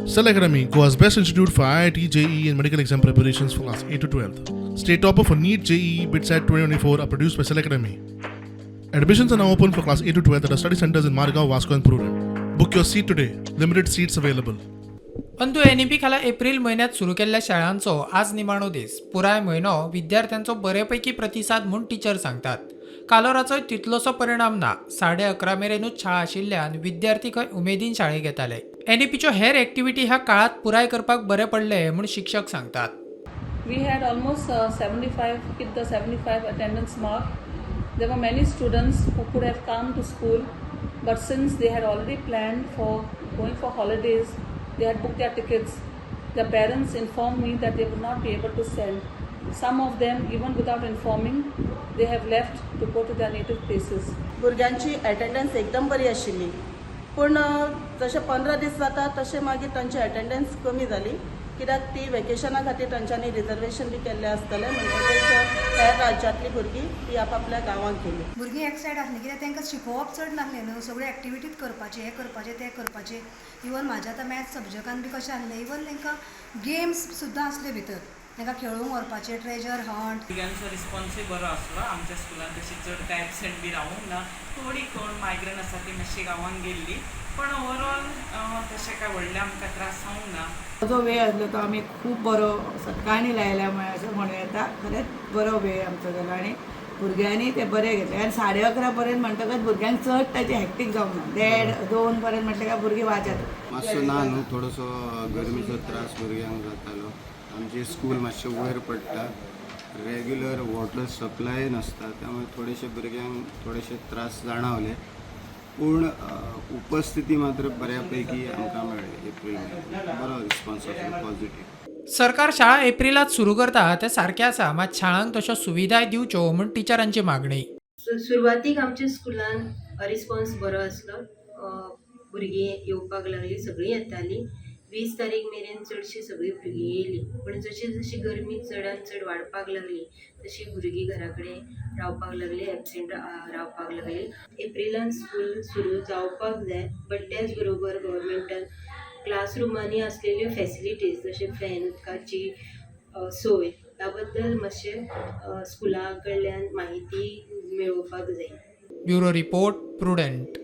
Cell Academy, Goa's best institute for IIT, JEE, and medical exam preparations for class 8 to 12th. State topper for NEET, JEE, BITSAT 2024 are produced by Cell Academy. Admissions are now open for class 8 to 12th at our study centers in Margao, Vasco, and Prudent. Book your seat today. Limited seats available. Antu NEP खाला April महिन्यात सुरू केल्ल्या शाळांचो आज निमाणो दीस. पुराय म्हयनो विद्यार्थ्यांचो बरेपैकी प्रतिसाद म्हूण टीचर सांगतात. कालोराचो तितलोसो परिणाम ना. 11:30 मेरेनूच शाळा आशिल्ल्यान विद्यार्थी खंय उमेदीन शाळेक येताले. NEPच्यो हेर एक्टिविटी ह्या काळात पुराय करपाक बरे पडले म्हूण शिक्षक सांगतात. We had almost 75 hit the 75 attendance mark. There were many students who could have come to school, but since they had already planned for going for holidays, they had booked their tickets. Their parents informed me that they would not be able to send. Some of them, even without informing, they have left to go to their native places. भुरग्यांची attendance एकदम बरी आशिल्ली, पूण जशे 15 दीस जाता तशें मागीर तांची अटेंडन्स कमी जाली, कित्याक ती वेकेशना खातीर तांच्यांनी रिजर्वेशन बी केल्लें आसतलें. म्हणटकच हेर राज्यांतलीं भुरगीं ती आपापल्या गांवांक गेली. भुरगीं एक सायड आसलीं कित्याक तांकां शिकोवप चड नासलें न्हू. सगळे एक्टिविटीज करपाचे, हें करपाचें तें करपाचें. इवन म्हाज्या आतां मॅथ्स सब्जॅक्टान बी कशें आसलें, इवन तांकां गेम्स सुद्दां आसले भितर. तांकां खेळूंक व्हरपाचें, ट्रेजर हंट. भुरग्यांचो रिस्पॉन्सूय बरो आसलो. आमच्या स्कुलान तशी चड काय एबसेंट बी रावूंक ना. थोडी कोण मायग्रेन आसा ती मातशी गांवांक गेल्ली, पण ओवरऑल तशें काय व्हडले आमकां त्रास जावंक ना. जो वेळ आसलो तो आमी खूब बरो सकाळीं लायल्या म्हळ्यार अशें म्हणूं येता. खरेंच बरो वेळ आमचो गेलो आनी भुरग्यांनी ते बरें घेतले. आनी 11:30 पर्यंत म्हणटकच भुरग्यांक चड ताचें हॅक्टीक जावंक ना. 1:30-2 पर्यंत म्हटल्यार काय भुरगीं वाजत. मातसो ना न्हू, थोडोसो गरमीचो त्रास भुरग्यांक जातालो. आमचे स्कूल मातशें वयर पडटा, रेग्युलर वॉटर सप्लाय नासता, त्यामुळे थोडेशे भुरग्यांक थोडेशे त्रास जाणवले. पूण उपस्थिती मात्र बऱ्यापैकी आमकां मेळ्ळी. एप्रील बरो रिस्पॉन्स आसलो, पॉझिटीव. सरकार शाळा एप्रिलात सुरू करता तें सारकें आसा, मात शाळांक तश्यो सुविधाय दिवच्यो म्हूण टिचरांची मागणी. सुरवातीक आमच्या स्कुलान रिस्पॉन्स बरो आसलो. भुरगीं येवपाक लागलीं, सगळीं येतालीं. 20 तारीख मेरेन चडशीं सगळीं भुरगीं येयलीं. पण जशी जशी गरमी चडांत चड वाडपाक लागली तशी भुरगीं घरा कडेन रावपाक लागली, एबसेंट रावपाक लागली. एप्रिलान स्कूल सुरू जावपाक जाय, बट त्याच बरोबर गव्हर्मेंटान क्लासरुमांनी आसलेल्यो फॅसिलिटीज जशे फॅन, उदकाची सोय ह्या बद्दल मातशें स्कुला कडल्यान माहिती मेळोवपाक जाय. Bureau report, prudent.